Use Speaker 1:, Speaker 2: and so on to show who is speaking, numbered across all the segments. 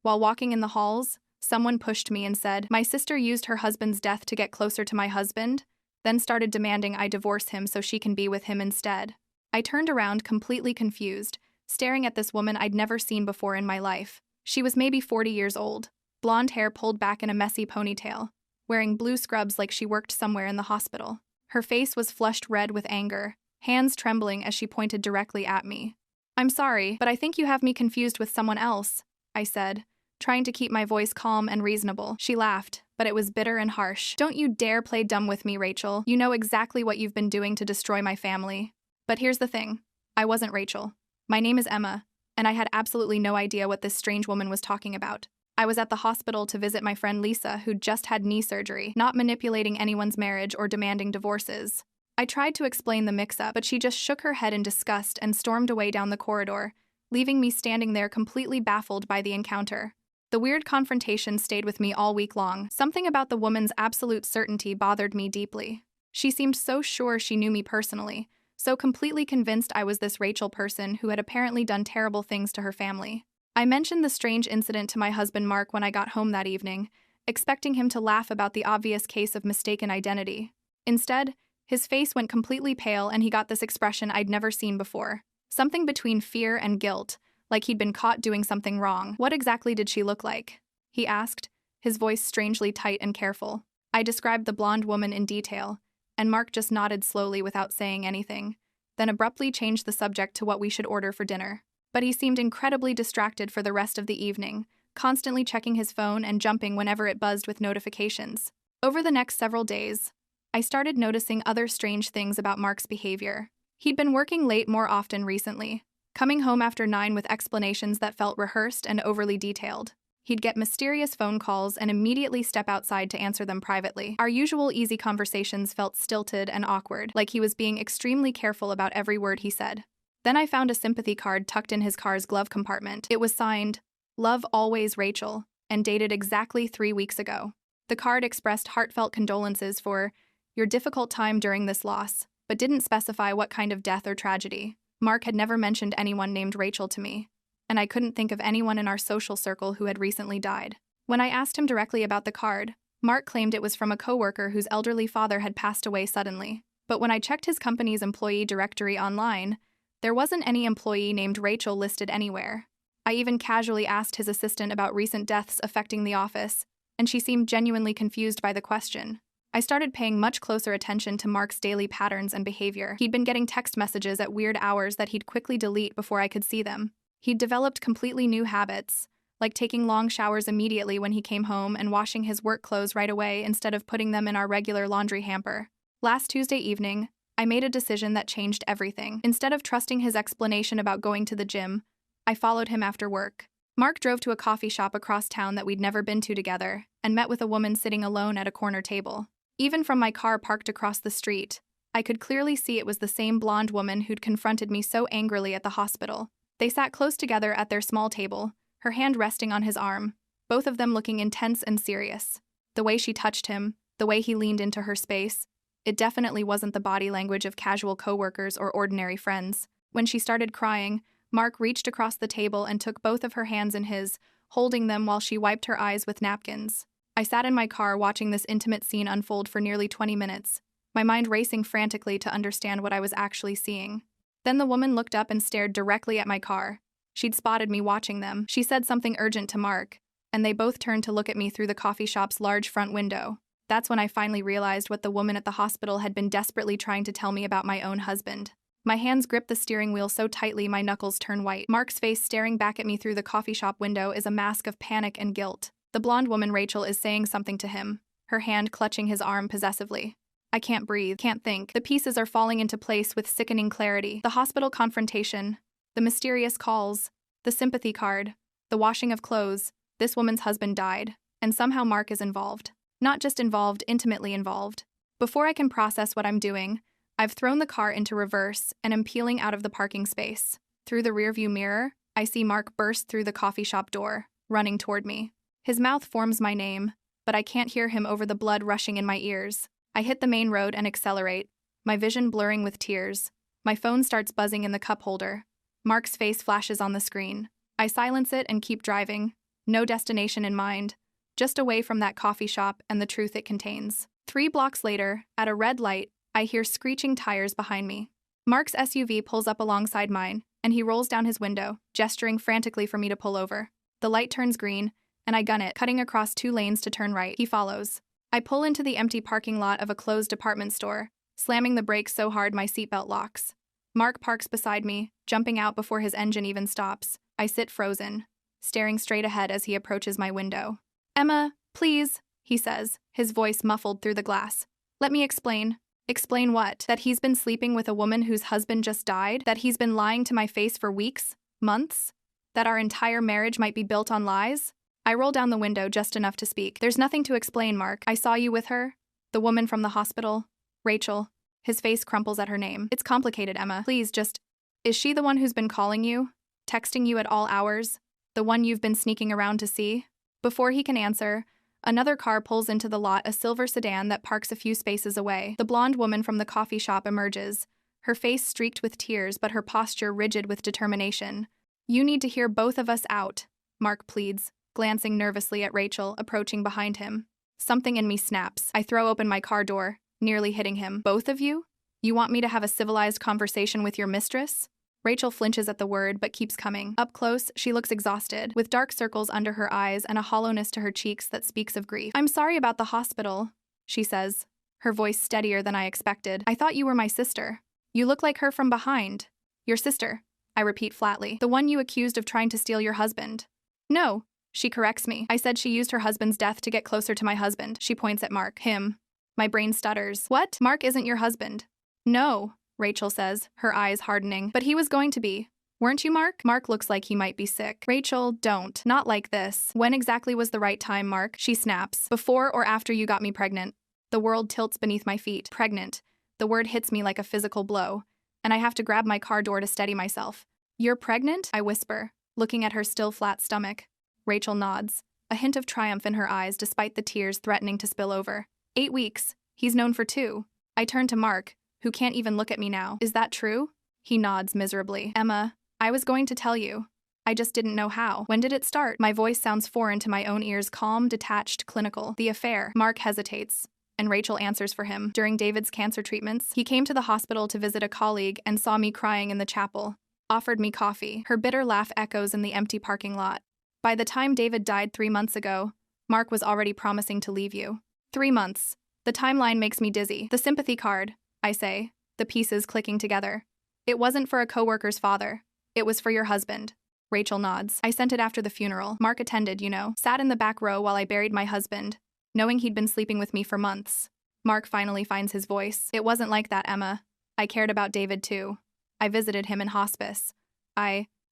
Speaker 1: While walking in the halls, someone pushed me and said, "My sister used her husband's death to get closer to my husband, then started demanding I divorce him so she can be with him instead." I turned around completely confused, staring at this woman I'd never seen before in my life. She was maybe 40 years old, blonde hair pulled back in a messy ponytail, wearing blue scrubs like she worked somewhere in the hospital. Her face was flushed red with anger, hands trembling as she pointed directly at me. "I'm sorry, but I think you have me confused with someone else," I said, trying to keep my voice calm and reasonable. She laughed, but it was bitter and harsh. "Don't you dare play dumb with me, Rachel. You know exactly what you've been doing to destroy my family." But here's the thing. I wasn't Rachel. My name is Emma, and I had absolutely no idea what this strange woman was talking about. I was at the hospital to visit my friend Lisa, who'd just had knee surgery, not manipulating anyone's marriage or demanding divorces. I tried to explain the mix-up, but she just shook her head in disgust and stormed away down the corridor, leaving me standing there completely baffled by the encounter. The weird confrontation stayed with me all week long. Something about the woman's absolute certainty bothered me deeply. She seemed so sure she knew me personally, so completely convinced I was this Rachel person who had apparently done terrible things to her family. I mentioned the strange incident to my husband Mark when I got home that evening, expecting him to laugh about the obvious case of mistaken identity. Instead, his face went completely pale and he got this expression I'd never seen before. Something between fear and guilt, like he'd been caught doing something wrong. "What exactly did she look like?" he asked, his voice strangely tight and careful. I described the blonde woman in detail, and Mark just nodded slowly without saying anything, then abruptly changed the subject to what we should order for dinner. But he seemed incredibly distracted for the rest of the evening, constantly checking his phone and jumping whenever it buzzed with notifications. Over the next several days, I started noticing other strange things about Mark's behavior. He'd been working late more often recently, coming home after 9 with explanations that felt rehearsed and overly detailed. He'd get mysterious phone calls and immediately step outside to answer them privately. Our usual easy conversations felt stilted and awkward, like he was being extremely careful about every word he said. Then I found a sympathy card tucked in his car's glove compartment. It was signed, "Love Always Rachel," and dated exactly 3 weeks ago. The card expressed heartfelt condolences for your difficult time during this loss, but didn't specify what kind of death or tragedy. Mark had never mentioned anyone named Rachel to me, and I couldn't think of anyone in our social circle who had recently died. When I asked him directly about the card, Mark claimed it was from a coworker whose elderly father had passed away suddenly. But when I checked his company's employee directory online, there wasn't any employee named Rachel listed anywhere. I even casually asked his assistant about recent deaths affecting the office, and she seemed genuinely confused by the question. I started paying much closer attention to Mark's daily patterns and behavior. He'd been getting text messages at weird hours that he'd quickly delete before I could see them. He'd developed completely new habits, like taking long showers immediately when he came home and washing his work clothes right away instead of putting them in our regular laundry hamper. Last Tuesday evening, I made a decision that changed everything. Instead of trusting his explanation about going to the gym, I followed him after work. Mark drove to a coffee shop across town that we'd never been to together and met with a woman sitting alone at a corner table. Even from my car parked across the street, I could clearly see it was the same blonde woman who'd confronted me so angrily at the hospital. They sat close together at their small table, her hand resting on his arm, both of them looking intense and serious. The way she touched him, the way he leaned into her space, it definitely wasn't the body language of casual coworkers or ordinary friends. When she started crying, Mark reached across the table and took both of her hands in his, holding them while she wiped her eyes with napkins. I sat in my car watching this intimate scene unfold for nearly 20 minutes, my mind racing frantically to understand what I was actually seeing. Then the woman looked up and stared directly at my car. She'd spotted me watching them. She said something urgent to Mark, and they both turned to look at me through the coffee shop's large front window. That's when I finally realized what the woman at the hospital had been desperately trying to tell me about my own husband. My hands grip the steering wheel so tightly my knuckles turn white. Mark's face staring back at me through the coffee shop window is a mask of panic and guilt. The blonde woman Rachel is saying something to him, her hand clutching his arm possessively. I can't breathe, can't think. The pieces are falling into place with sickening clarity. The hospital confrontation, the mysterious calls, the sympathy card, the washing of clothes. This woman's husband died, and somehow Mark is involved. Not just involved, intimately involved. Before I can process what I'm doing, I've thrown the car into reverse and am peeling out of the parking space. Through the rearview mirror, I see Mark burst through the coffee shop door, running toward me. His mouth forms my name, but I can't hear him over the blood rushing in my ears. I hit the main road and accelerate, my vision blurring with tears. My phone starts buzzing in the cup holder. Mark's face flashes on the screen. I silence it and keep driving, No destination in mind, just away from that coffee shop and the truth it contains. 3 blocks later, at a red light, I hear screeching tires behind me. Mark's SUV pulls up alongside mine, and he rolls down his window, gesturing frantically for me to pull over. The light turns green, and I gun it, cutting across 2 lanes to turn right. He follows. I pull into the empty parking lot of a closed department store, slamming the brakes so hard my seatbelt locks. Mark parks beside me, jumping out before his engine even stops. I sit frozen, staring straight ahead as he approaches my window. "Emma, please," he says, his voice muffled through the glass. "Let me explain." Explain what? That he's been sleeping with a woman whose husband just died? That he's been lying to my face for weeks? Months? That our entire marriage might be built on lies? I roll down the window just enough to speak. "There's nothing to explain, Mark. I saw you with her. The woman from the hospital. Rachel." His face crumples at her name. "It's complicated, Emma. Please just... Is she the one who's been calling you? Texting you at all hours? The one you've been sneaking around to see?" Before he can answer, another car pulls into the lot, a silver sedan that parks a few spaces away. The blonde woman from the coffee shop emerges, her face streaked with tears but her posture rigid with determination. "You need to hear both of us out," Mark pleads, glancing nervously at Rachel, approaching behind him. Something in me snaps. I throw open my car door, nearly hitting him. "Both of you? You want me to have a civilized conversation with your mistress?" Rachel flinches at the word but keeps coming. Up close, she looks exhausted, with dark circles under her eyes and a hollowness to her cheeks that speaks of grief. "I'm sorry about the hospital," she says, her voice steadier than I expected. "I thought you were my sister. You look like her from behind." "Your sister," I repeat flatly. "The one you accused of trying to steal your husband." "No," she corrects me. "I said she used her husband's death to get closer to my husband." She points at Mark. "Him." My brain stutters. "What? Mark isn't your husband." "No," Rachel says, her eyes hardening. "But he was going to be. Weren't you, Mark?" Mark looks like he might be sick. "Rachel, don't. Not like this. When exactly was the right time, Mark?" She snaps. "Before or after you got me pregnant." The world tilts beneath my feet. Pregnant. The word hits me like a physical blow, and I have to grab my car door to steady myself. "You're pregnant?" I whisper, looking at her still flat stomach. Rachel nods, a hint of triumph in her eyes despite the tears threatening to spill over. 8 weeks. He's known for 2. I turn to Mark, who can't even look at me now. "Is that true?" He nods miserably. "Emma, I was going to tell you. I just didn't know how." "When did it start?" My voice sounds foreign to my own ears, calm, detached, clinical. "The affair." Mark hesitates, and Rachel answers for him. "During David's cancer treatments, he came to the hospital to visit a colleague and saw me crying in the chapel. Offered me coffee." Her bitter laugh echoes in the empty parking lot. "By the time David died 3 months ago, Mark was already promising to leave you." 3 months. The timeline makes me dizzy. "The sympathy card," I say, the pieces clicking together. "It wasn't for a coworker's father. It was for your husband." Rachel nods. "I sent it after the funeral. Mark attended, you know. Sat in the back row while I buried my husband, knowing he'd been sleeping with me for months." Mark finally finds his voice. "It wasn't like that, Emma. I cared about David too. I visited him in hospice.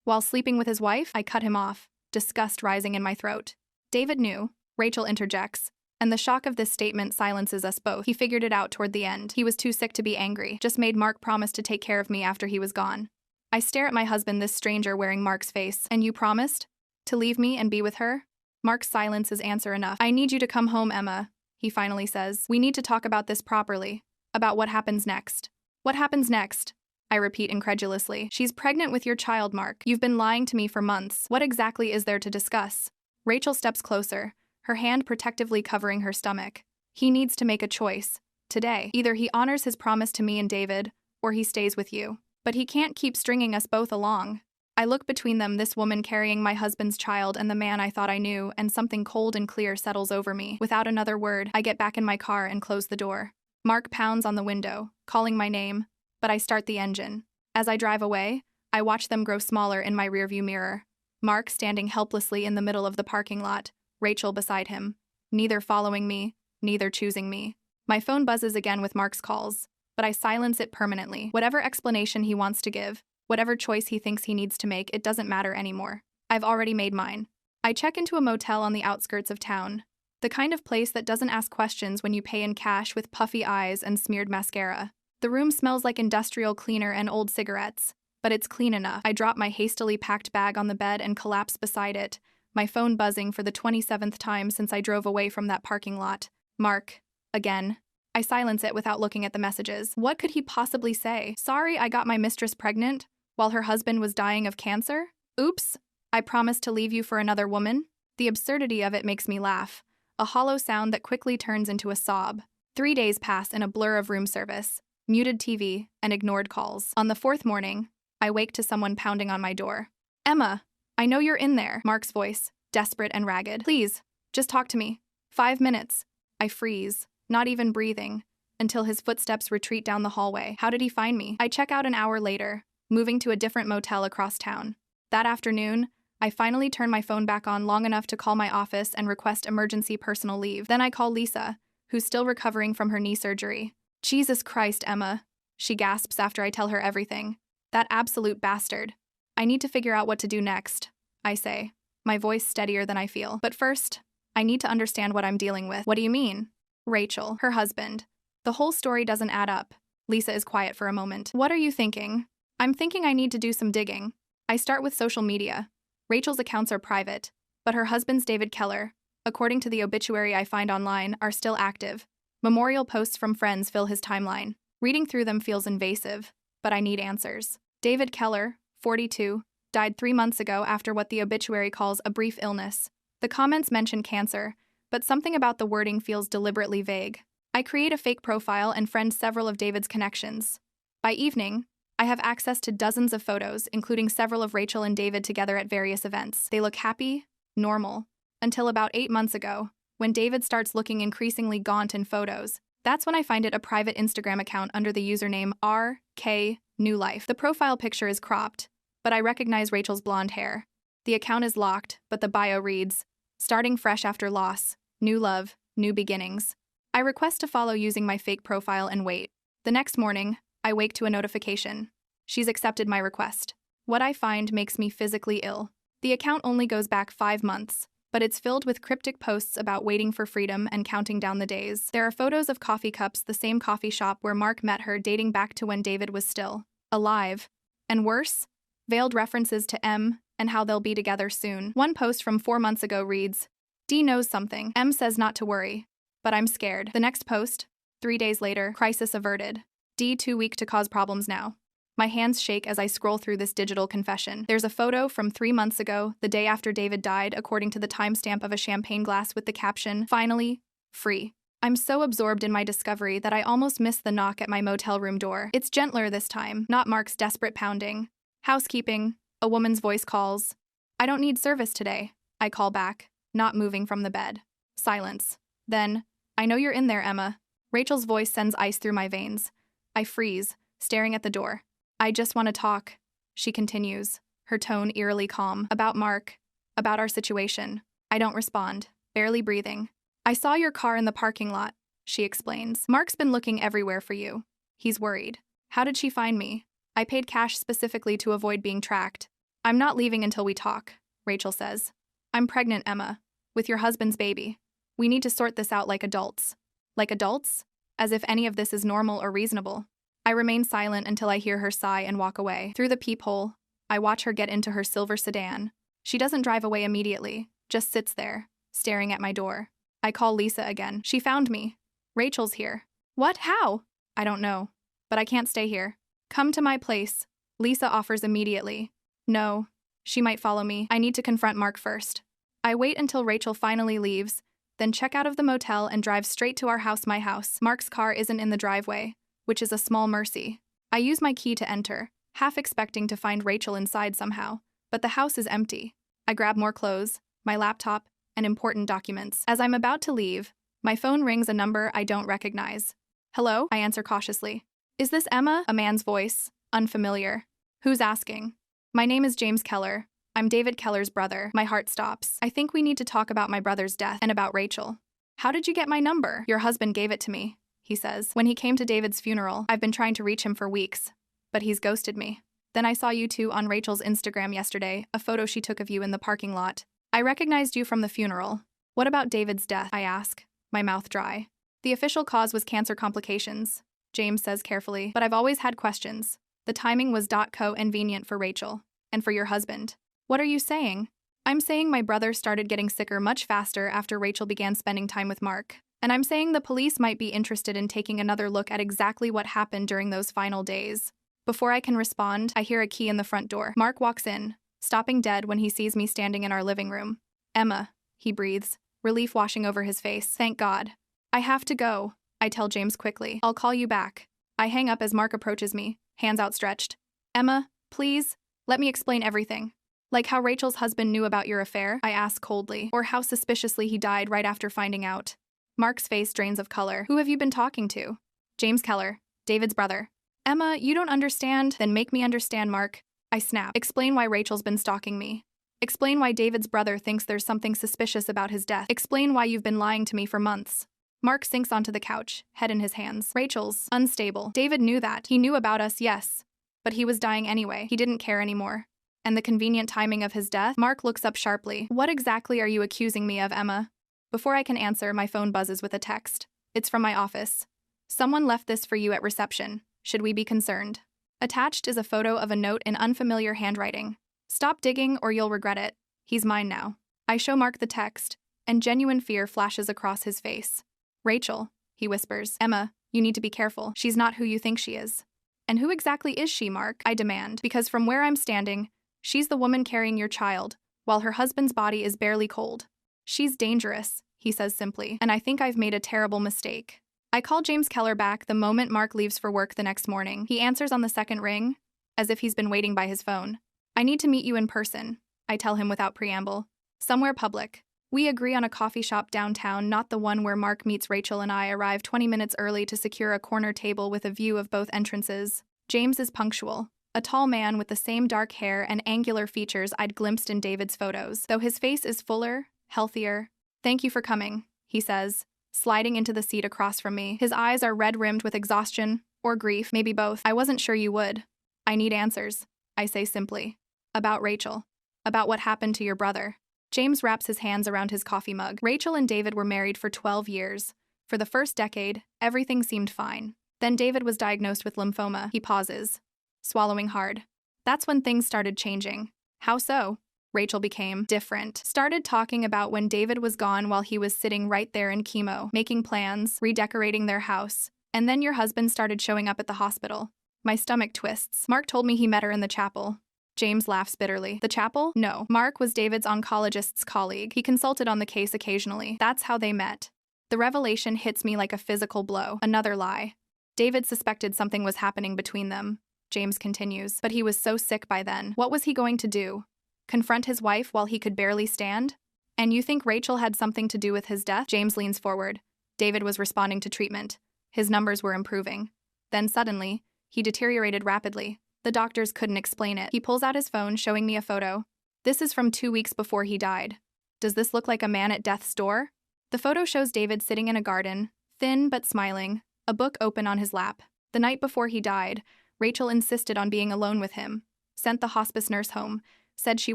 Speaker 1: While sleeping with his wife?" I cut him off, disgust rising in my throat. "David knew," Rachel interjects, and the shock of this statement silences us both. "He figured it out toward the end. He was too sick to be angry. Just made Mark promise to take care of me after he was gone." I stare at my husband, this stranger wearing Mark's face. "And you promised? To leave me and be with her?" Mark's silence is answer enough. "I need you to come home, Emma," he finally says. "We need to talk about this properly. About what happens next." "What happens next?" I repeat incredulously. "She's pregnant with your child, Mark. You've been lying to me for months. What exactly is there to discuss?" Rachel steps closer, her hand protectively covering her stomach. "He needs to make a choice. Today. Either he honors his promise to me and David, or he stays with you. But he can't keep stringing us both along." I look between them, this woman carrying my husband's child and the man I thought I knew, and something cold and clear settles over me. Without another word, I get back in my car and close the door. Mark pounds on the window, calling my name, but I start the engine. As I drive away, I watch them grow smaller in my rearview mirror. Mark standing helplessly in the middle of the parking lot, Rachel beside him. Neither following me, neither choosing me. My phone buzzes again with Mark's calls, but I silence it permanently. Whatever explanation he wants to give, whatever choice he thinks he needs to make, it doesn't matter anymore. I've already made mine. I check into a motel on the outskirts of town. The kind of place that doesn't ask questions when you pay in cash with puffy eyes and smeared mascara. The room smells like industrial cleaner and old cigarettes, but it's clean enough. I drop my hastily packed bag on the bed and collapse beside it, my phone buzzing for the 27th time since I drove away from that parking lot. Mark. Again. I silence it without looking at the messages. What could he possibly say? "Sorry I got my mistress pregnant while her husband was dying of cancer? Oops. I promised to leave you for another woman?" The absurdity of it makes me laugh, a hollow sound that quickly turns into a sob. 3 days pass in a blur of room service, muted TV, and ignored calls. On the 4th morning, I wake to someone pounding on my door. "Emma, I know you're in there," Mark's voice, desperate and ragged. "Please, just talk to me. 5 minutes." I freeze, not even breathing, until his footsteps retreat down the hallway. How did he find me? I check out an hour later, moving to a different motel across town. That afternoon, I finally turn my phone back on long enough to call my office and request emergency personal leave. Then I call Lisa, who's still recovering from her knee surgery. "Jesus Christ, Emma," she gasps after I tell her everything. "That absolute bastard. I need to figure out what to do next," I say, my voice steadier than I feel. "But first, I need to understand what I'm dealing with." "What do you mean?" "Rachel, her husband. The whole story doesn't add up." Lisa is quiet for a moment. "What are you thinking?" "I'm thinking I need to do some digging. I start with social media. Rachel's accounts are private, but her husband's David Keller, according to the obituary I find online, are still active. Memorial posts from friends fill his timeline. Reading through them feels invasive, but I need answers. David Keller, 42, died 3 months ago after what the obituary calls a brief illness. The comments mention cancer, but something about the wording feels deliberately vague. I create a fake profile and friend several of David's connections. By evening, I have access to dozens of photos, including several of Rachel and David together at various events. They look happy, normal, until about 8 months ago, when David starts looking increasingly gaunt in photos. That's when I find it a private Instagram account under the username RK_Newlife. The profile picture is cropped, but I recognize Rachel's blonde hair. The account is locked, but the bio reads, "Starting fresh after loss, new love, new beginnings." I request to follow using my fake profile and wait. The next morning, I wake to a notification. She's accepted my request. What I find makes me physically ill. The account only goes back 5 months, but it's filled with cryptic posts about waiting for freedom and counting down the days. There are photos of coffee cups, the same coffee shop where Mark met her, dating back to when David was still alive. And worse, veiled references to M and how they'll be together soon. One post from 4 months ago reads, "D knows something. M says not to worry, but I'm scared." The next post, 3 days later, "Crisis averted. D too weak to cause problems now." My hands shake as I scroll through this digital confession. There's a photo from 3 months ago, the day after David died, according to the timestamp of a champagne glass with the caption, "Finally, free." I'm so absorbed in my discovery that I almost miss the knock at my motel room door. It's gentler this time, not Mark's desperate pounding. "Housekeeping," a woman's voice calls. "I don't need service today," I call back, not moving from the bed. Silence. Then, "I know you're in there, Emma." Rachel's voice sends ice through my veins. I freeze, staring at the door. "I just want to talk," she continues, her tone eerily calm. "About Mark. About our situation." I don't respond, barely breathing. "I saw your car in the parking lot," she explains. "Mark's been looking everywhere for you. He's worried." "How did she find me?" "I paid cash specifically to avoid being tracked." "I'm not leaving until we talk," Rachel says. "I'm pregnant, Emma, with your husband's baby. We need to sort this out like adults." Like adults? As if any of this is normal or reasonable. I remain silent until I hear her sigh and walk away. Through the peephole, I watch her get into her silver sedan. She doesn't drive away immediately, just sits there, staring at my door. I call Lisa again. "She found me. Rachel's here." "What? How?" "I don't know. But I can't stay here." "Come to my place," Lisa offers immediately. "No. She might follow me. I need to confront Mark first." I wait until Rachel finally leaves, then check out of the motel and drive straight to our house, my house. Mark's car isn't in the driveway, which is a small mercy. I use my key to enter, half expecting to find Rachel inside somehow, but the house is empty. I grab more clothes, my laptop, and important documents. As I'm about to leave, my phone rings a number I don't recognize. "Hello?" I answer cautiously. "Is this Emma?" A man's voice, unfamiliar. "Who's asking?" "My name is James Keller. I'm David Keller's brother." My heart stops. "I think we need to talk about my brother's death and about Rachel." "How did you get my number?" "Your husband gave it to me," he says. "When he came to David's funeral, I've been trying to reach him for weeks, but he's ghosted me. Then I saw you two on Rachel's Instagram yesterday, a photo she took of you in the parking lot. I recognized you from the funeral." "What about David's death?" I ask, my mouth dry. "The official cause was cancer complications," James says carefully, "but I've always had questions. The timing was convenient for Rachel. And for your husband." "What are you saying?" "I'm saying my brother started getting sicker much faster after Rachel began spending time with Mark. And I'm saying the police might be interested in taking another look at exactly what happened during those final days." Before I can respond, I hear a key in the front door. Mark walks in, stopping dead when he sees me standing in our living room. "Emma," he breathes, relief washing over his face. Thank God. I have to go, I tell James quickly. I'll call you back. I hang up as Mark approaches me, hands outstretched. Emma, please, let me explain everything. Like how Rachel's husband knew about your affair, I ask coldly, or how suspiciously he died right after finding out. Mark's face drains of color. Who have you been talking to? James Keller, David's brother. Emma, you don't understand? Then make me understand, Mark. I snap. Explain why Rachel's been stalking me. Explain why David's brother thinks there's something suspicious about his death. Explain why you've been lying to me for months. Mark sinks onto the couch, head in his hands. Rachel's unstable. David knew that. He knew about us, yes. But he was dying anyway. He didn't care anymore. And the convenient timing of his death? Mark looks up sharply. What exactly are you accusing me of, Emma? Before I can answer, my phone buzzes with a text. It's from my office. Someone left this for you at reception. Should we be concerned? Attached is a photo of a note in unfamiliar handwriting. Stop digging or you'll regret it. He's mine now. I show Mark the text, and genuine fear flashes across his face. Rachel, he whispers. Emma, you need to be careful. She's not who you think she is. And who exactly is she, Mark? I demand, because from where I'm standing, she's the woman carrying your child, while her husband's body is barely cold. She's dangerous, he says simply, and I think I've made a terrible mistake. I call James Keller back the moment Mark leaves for work the next morning. He answers on the second ring, as if he's been waiting by his phone. I need to meet you in person, I tell him without preamble. Somewhere public. We agree on a coffee shop downtown, not the one where Mark meets Rachel and I arrive 20 minutes early to secure a corner table with a view of both entrances. James is punctual, a tall man with the same dark hair and angular features I'd glimpsed in David's photos, though his face is fuller, healthier. Thank you for coming, he says, sliding into the seat across from me. His eyes are red-rimmed with exhaustion, or grief, maybe both. I wasn't sure you would. I need answers, I say simply. About Rachel. About what happened to your brother. James wraps his hands around his coffee mug. Rachel and David were married for 12 years. For the first decade, everything seemed fine. Then David was diagnosed with lymphoma. He pauses, swallowing hard. That's when things started changing. How so? Rachel became different. Started talking about when David was gone while he was sitting right there in chemo, making plans, redecorating their house. And then your husband started showing up at the hospital. My stomach twists. Mark told me he met her in the chapel. James laughs bitterly. The chapel? No. Mark was David's oncologist's colleague. He consulted on the case occasionally. That's how they met. The revelation hits me like a physical blow. Another lie. David suspected something was happening between them, James continues, but he was so sick by then. What was he going to do? Confront his wife while he could barely stand? And you think Rachel had something to do with his death? James leans forward. David was responding to treatment. His numbers were improving. Then suddenly, he deteriorated rapidly. The doctors couldn't explain it. He pulls out his phone, showing me a photo. This is from 2 weeks before he died. Does this look like a man at death's door? The photo shows David sitting in a garden, thin but smiling, a book open on his lap. The night before he died, Rachel insisted on being alone with him, sent the hospice nurse home, said she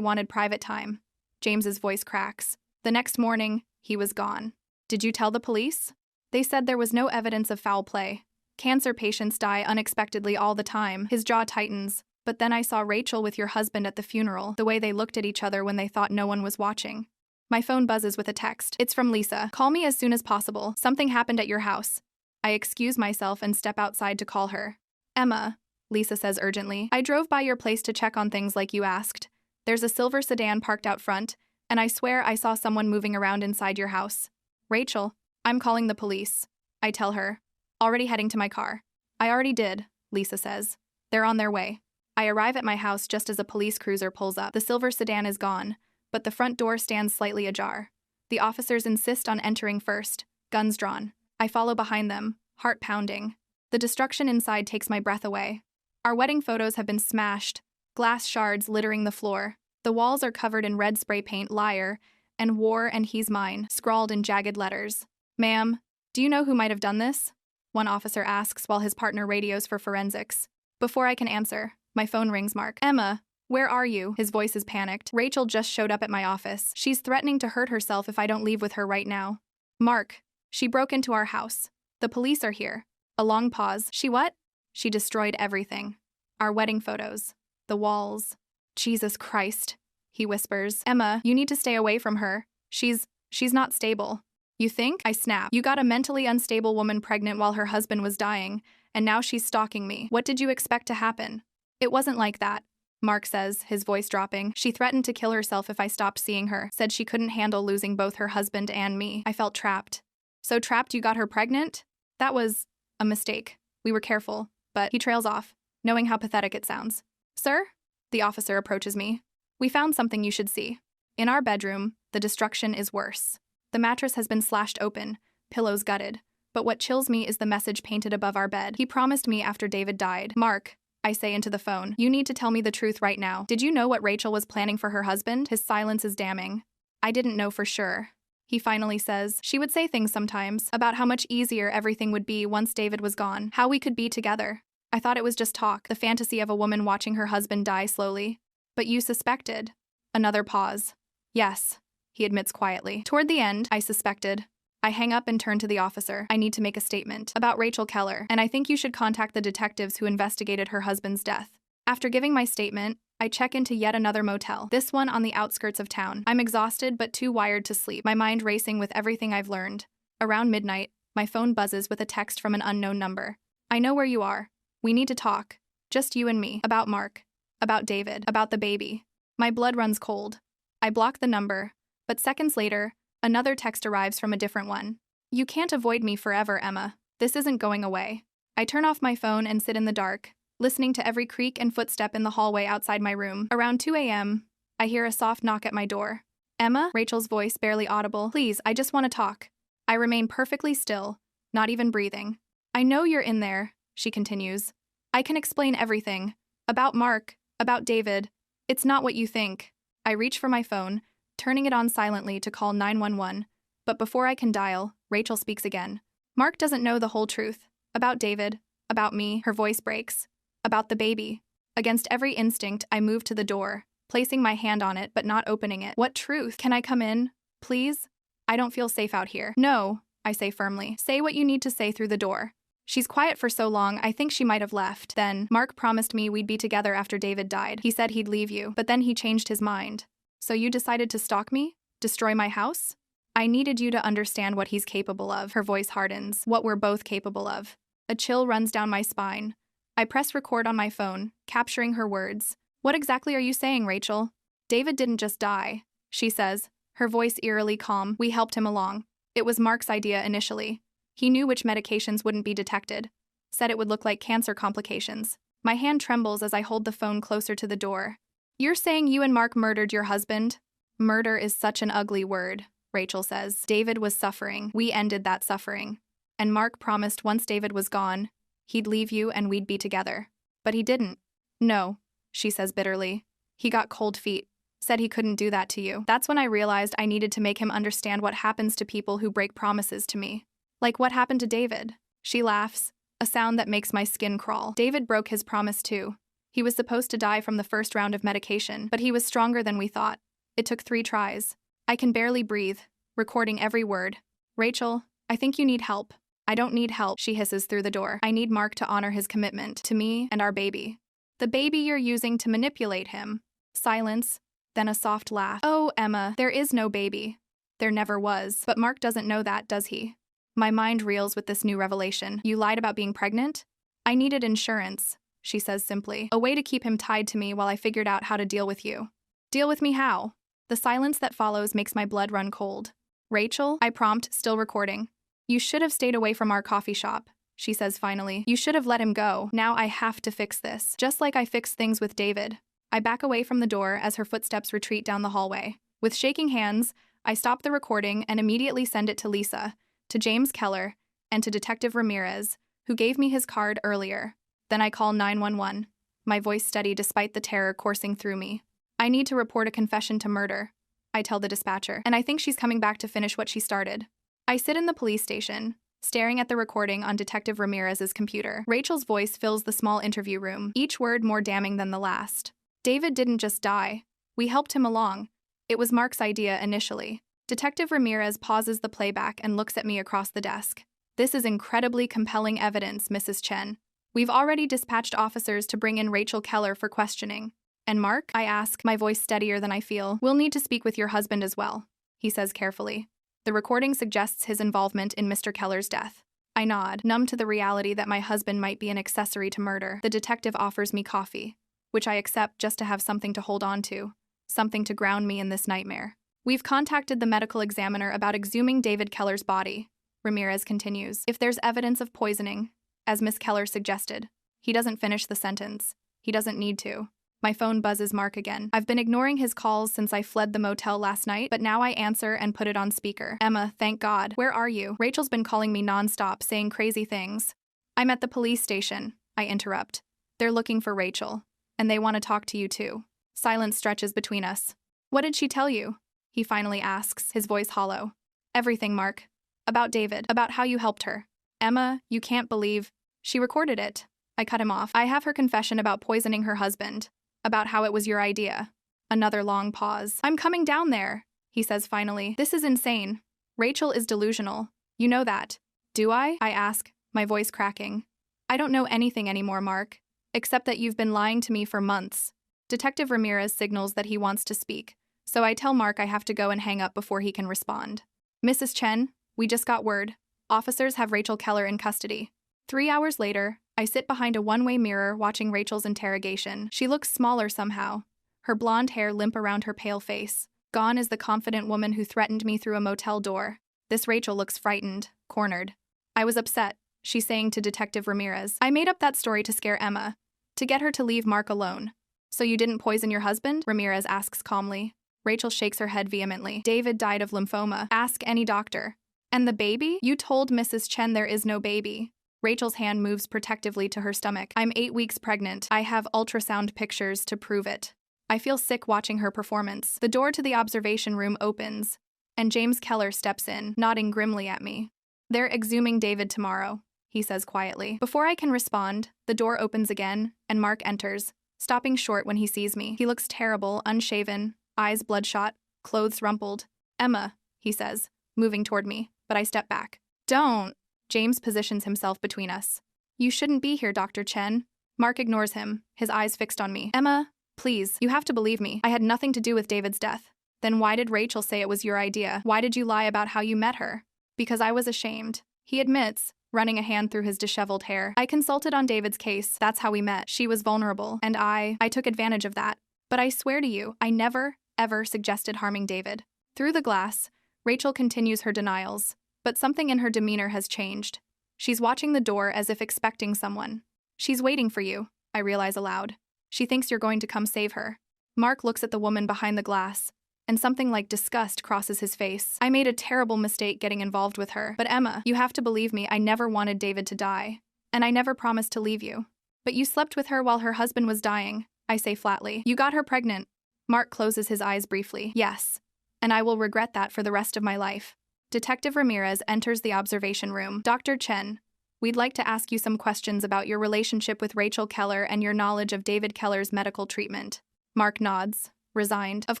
Speaker 1: wanted private time. James's voice cracks. The next morning, he was gone. Did you tell the police? They said there was no evidence of foul play. Cancer patients die unexpectedly all the time. His jaw tightens. But then I saw Rachel with your husband at the funeral, the way they looked at each other when they thought no one was watching. My phone buzzes with a text. It's from Lisa. Call me as soon as possible. Something happened at your house. I excuse myself and step outside to call her. Emma, Lisa says urgently, I drove by your place to check on things like you asked. There's a silver sedan parked out front, and I swear I saw someone moving around inside your house. Rachel, I'm calling the police. I tell her. Already heading to my car. I already did, Lisa says. They're on their way. I arrive at my house just as a police cruiser pulls up. The silver sedan is gone, but the front door stands slightly ajar. The officers insist on entering first, guns drawn. I follow behind them, heart pounding. The destruction inside takes my breath away. Our wedding photos have been smashed, glass shards littering the floor. The walls are covered in red spray paint, liar, and war and he's mine, scrawled in jagged letters. Ma'am, do you know who might have done this? One officer asks while his partner radios for forensics. Before I can answer, my phone rings. Mark. Emma, where are you? His voice is panicked. Rachel just showed up at my office. She's threatening to hurt herself if I don't leave with her right now. Mark, she broke into our house. The police are here. A long pause. She what? She destroyed everything. Our wedding photos. The walls. Jesus Christ, he whispers. Emma, you need to stay away from her. She's not stable. You think? I snap. You got a mentally unstable woman pregnant while her husband was dying, and now she's stalking me. What did you expect to happen? It wasn't like that. Mark says, his voice dropping. She threatened to kill herself if I stopped seeing her, said she couldn't handle losing both her husband and me. I felt trapped. So trapped you got her pregnant? That was a mistake. We were careful. But he trails off, knowing how pathetic it sounds. Sir? The officer approaches me. We found something you should see. In our bedroom, the destruction is worse. The mattress has been slashed open, pillows gutted. But what chills me is the message painted above our bed. He promised me after David died. Mark, I say into the phone, you need to tell me the truth right now. Did you know what Rachel was planning for her husband? His silence is damning. I didn't know for sure. He finally says, she would say things sometimes about how much easier everything would be once David was gone, how we could be together. I thought it was just talk, the fantasy of a woman watching her husband die slowly. But you suspected. Another pause. Yes, he admits quietly. Toward the end, I suspected. I hang up and turn to the officer. I need to make a statement about Rachel Keller, and I think you should contact the detectives who investigated her husband's death. After giving my statement, I check into yet another motel, this one on the outskirts of town. I'm exhausted but too wired to sleep, my mind racing with everything I've learned. Around midnight, my phone buzzes with a text from an unknown number. I know where you are. We need to talk. Just you and me. About Mark. About David. About the baby. My blood runs cold. I block the number, but seconds later, another text arrives from a different one. You can't avoid me forever, Emma. This isn't going away. I turn off my phone and sit in the dark, listening to every creak and footstep in the hallway outside my room. Around 2 a.m., I hear a soft knock at my door. Emma? Rachel's voice barely audible. Please, I just want to talk. I remain perfectly still, not even breathing. I know you're in there, she continues. I can explain everything. About Mark, about David. It's not what you think. I reach for my phone, turning it on silently to call 911. But before I can dial, Rachel speaks again. Mark doesn't know the whole truth. About David, about me, her voice breaks. About the baby. Against every instinct, I move to the door, placing my hand on it but not opening it. What truth? Can I come in? Please? I don't feel safe out here. No, I say firmly. Say what you need to say through the door. She's quiet for so long, I think she might have left. Then, Mark promised me we'd be together after David died. He said he'd leave you, but then he changed his mind. So you decided to stalk me? Destroy my house? I needed you to understand what he's capable of. Her voice hardens. What we're both capable of. A chill runs down my spine. I press record on my phone, capturing her words. What exactly are you saying, Rachel? David didn't just die, she says, her voice eerily calm. We helped him along. It was Mark's idea initially. He knew which medications wouldn't be detected. Said it would look like cancer complications. My hand trembles as I hold the phone closer to the door. You're saying you and Mark murdered your husband? Murder is such an ugly word, Rachel says. David was suffering. We ended that suffering. And Mark promised once David was gone, he'd leave you and we'd be together. But he didn't. No, she says bitterly. He got cold feet. Said he couldn't do that to you. That's when I realized I needed to make him understand what happens to people who break promises to me. Like what happened to David. She laughs, a sound that makes my skin crawl. David broke his promise too. He was supposed to die from the first round of medication, but he was stronger than we thought. It took 3 tries. I can barely breathe, recording every word. Rachel, I think you need help. I don't need help, she hisses through the door. I need Mark to honor his commitment to me and our baby. The baby you're using to manipulate him. Silence, then a soft laugh. Oh, Emma, there is no baby. There never was. But Mark doesn't know that, does he? My mind reels with this new revelation. You lied about being pregnant? I needed insurance, she says simply. A way to keep him tied to me while I figured out how to deal with you. Deal with me how? The silence that follows makes my blood run cold. Rachel, I prompt, still recording. You should have stayed away from our coffee shop, she says finally. You should have let him go. Now I have to fix this. Just like I fixed things with David. I back away from the door as her footsteps retreat down the hallway. With shaking hands, I stop the recording and immediately send it to Lisa, to James Keller, and to Detective Ramirez, who gave me his card earlier. Then I call 911, my voice steady despite the terror coursing through me. I need to report a confession to murder, I tell the dispatcher, and I think she's coming back to finish what she started. I sit in the police station, staring at the recording on Detective Ramirez's computer. Rachel's voice fills the small interview room, each word more damning than the last. David didn't just die. We helped him along. It was Mark's idea initially. Detective Ramirez pauses the playback and looks at me across the desk. This is incredibly compelling evidence, Mrs. Chen. We've already dispatched officers to bring in Rachel Keller for questioning. And Mark? I ask, my voice steadier than I feel. We'll need to speak with your husband as well, he says carefully. The recording suggests his involvement in Mr. Keller's death. I nod, numb to the reality that my husband might be an accessory to murder. The detective offers me coffee. which I accept just to have something to hold on to, something to ground me in this nightmare. We've contacted the medical examiner about exhuming David Keller's body, Ramirez continues. If there's evidence of poisoning, as Miss Keller suggested. He doesn't finish the sentence. He doesn't need to. My phone buzzes Mark again. I've been ignoring his calls since I fled the motel last night, but now I answer and put it on speaker. Emma, thank God. Where are you? Rachel's been calling me nonstop, saying crazy things. I'm at the police station, I interrupt. They're looking for Rachel, and they want to talk to you too. Silence stretches between us. What did she tell you? He finally asks, his voice hollow. Everything, Mark. About David, about how you helped her. Emma, you can't believe. She recorded it. I cut him off. I have her confession about poisoning her husband, about how it was your idea. Another long pause. I'm coming down there, he says finally. This is insane. Rachel is delusional. You know that. Do I ask, my voice cracking. I don't know anything anymore, Mark, except that you've been lying to me for months. Detective Ramirez signals that he wants to speak, so I tell Mark I have to go and hang up before he can respond. Mrs. Chen, we just got word. Officers have Rachel Keller in custody. 3 hours later, I sit behind a one-way mirror watching Rachel's interrogation. She looks smaller somehow, her blonde hair limp around her pale face. Gone is the confident woman who threatened me through a motel door. This Rachel looks frightened, cornered. I was upset, she's saying to Detective Ramirez. I made up that story to scare Emma, to get her to leave Mark alone. So you didn't poison your husband? Ramirez asks calmly. Rachel shakes her head vehemently. David died of lymphoma. Ask any doctor. And the baby? You told Mrs. Chen there is no baby. Rachel's hand moves protectively to her stomach. I'm 8 weeks pregnant. I have ultrasound pictures to prove it. I feel sick watching her performance. The door to the observation room opens, and James Keller steps in, nodding grimly at me. They're exhuming David tomorrow, he says quietly. Before I can respond, the door opens again, and Mark enters, stopping short when he sees me. He looks terrible, unshaven, eyes bloodshot, clothes rumpled. Emma, he says, moving toward me, but I step back. Don't. James positions himself between us. You shouldn't be here, Dr. Chen. Mark ignores him, his eyes fixed on me. Emma, please, you have to believe me. I had nothing to do with David's death. Then why did Rachel say it was your idea? Why did you lie about how you met her? Because I was ashamed. He admits, running a hand through his disheveled hair. I consulted on David's case. That's how we met. She was vulnerable, and I took advantage of that. But I swear to you, I never, ever suggested harming David. Through the glass, Rachel continues her denials. But something in her demeanor has changed. She's watching the door as if expecting someone. She's waiting for you, I realize aloud. She thinks you're going to come save her. Mark looks at the woman behind the glass, and something like disgust crosses his face. I made a terrible mistake getting involved with her. But Emma, you have to believe me, I never wanted David to die. And I never promised to leave you. But you slept with her while her husband was dying, I say flatly. You got her pregnant. Mark closes his eyes briefly. Yes. And I will regret that for the rest of my life. Detective Ramirez enters the observation room. Dr. Chen, we'd like to ask you some questions about your relationship with Rachel Keller and your knowledge of David Keller's medical treatment. Mark nods, resigned. Of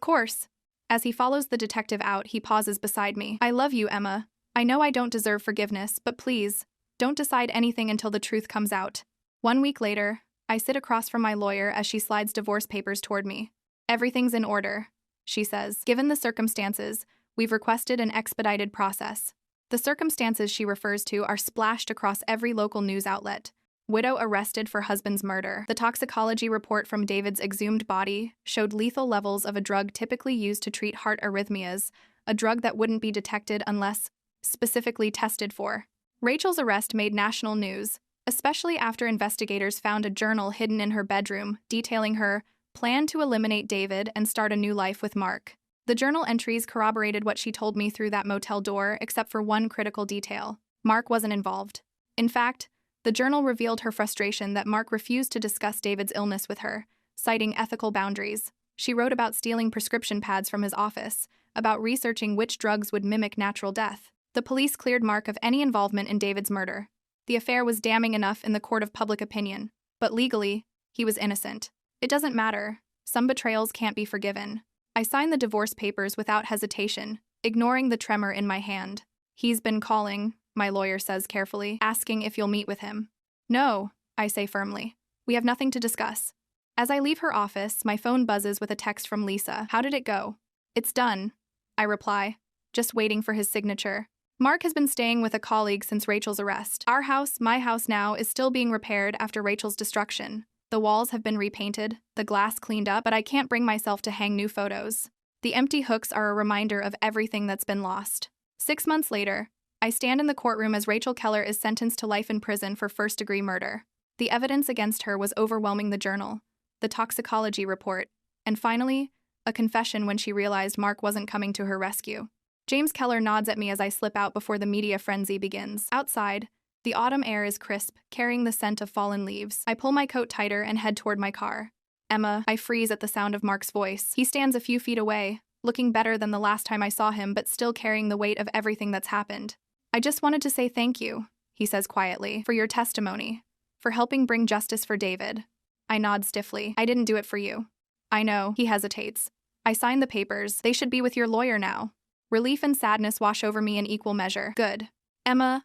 Speaker 1: course. As he follows the detective out, he pauses beside me. I love you, Emma. I know I don't deserve forgiveness, but please, don't decide anything until the truth comes out. 1 week later, I sit across from my lawyer as she slides divorce papers toward me. Everything's in order, she says. Given the circumstances, we've requested an expedited process. The circumstances she refers to are splashed across every local news outlet. Widow arrested for husband's murder. The toxicology report from David's exhumed body showed lethal levels of a drug typically used to treat heart arrhythmias, a drug that wouldn't be detected unless specifically tested for. Rachel's arrest made national news, especially after investigators found a journal hidden in her bedroom detailing her plan to eliminate David and start a new life with Mark. The journal entries corroborated what she told me through that motel door, except for one critical detail. Mark wasn't involved. In fact, the journal revealed her frustration that Mark refused to discuss David's illness with her, citing ethical boundaries. She wrote about stealing prescription pads from his office, about researching which drugs would mimic natural death. The police cleared Mark of any involvement in David's murder. The affair was damning enough in the court of public opinion, but legally, he was innocent. It doesn't matter. Some betrayals can't be forgiven. I signed the divorce papers without hesitation, ignoring the tremor in my hand. He's been calling, my lawyer says carefully, asking if you'll meet with him. No, I say firmly. We have nothing to discuss. As I leave her office, my phone buzzes with a text from Lisa. How did it go? It's done, I reply, just waiting for his signature. Mark has been staying with a colleague since Rachel's arrest. Our house, my house now, is still being repaired after Rachel's destruction. The The walls have been repainted, the glass cleaned up, but I can't bring myself to hang new photos. The empty hooks are a reminder of everything that's been lost. 6 months later, I stand in the courtroom as Rachel Keller is sentenced to life in prison for first-degree murder. The evidence against her was overwhelming: the journal, the toxicology report, and finally, a confession when she realized Mark wasn't coming to her rescue. James Keller nods at me as I slip out before the media frenzy begins. Outside, the autumn air is crisp, carrying the scent of fallen leaves. I pull my coat tighter and head toward my car. Emma, I freeze at the sound of Mark's voice. He stands a few feet away, looking better than the last time I saw him, but still carrying the weight of everything that's happened. I just wanted to say thank you, he says quietly, for your testimony, for helping bring justice for David. I nod stiffly. I didn't do it for you. I know, he hesitates. I signed the papers. They should be with your lawyer now. Relief and sadness wash over me in equal measure. Good. Emma,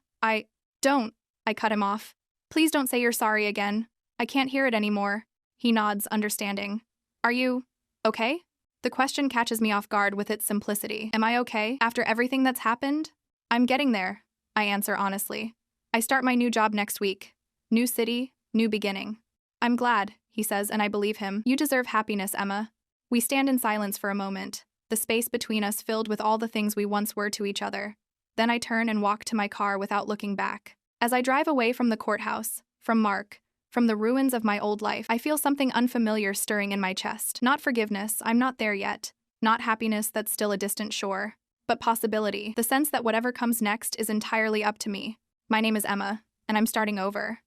Speaker 1: don't. I cut him off. Please don't say you're sorry again. I can't hear it anymore. He nods, understanding. Are you okay? The question catches me off guard with its simplicity. Am I okay after everything that's happened? I'm getting there, I answer honestly. I start my new job next week. New city, new beginning. I'm glad, he says, and I believe him. You deserve happiness, Emma. We stand in silence for a moment, the space between us filled with all the things we once were to each other. Then I turn and walk to my car without looking back. As I drive away from the courthouse, from Mark, from the ruins of my old life, I feel something unfamiliar stirring in my chest. Not forgiveness, I'm not there yet. Not happiness that's still a distant shore. But possibility, the sense that whatever comes next is entirely up to me. My name is Emma, and I'm starting over.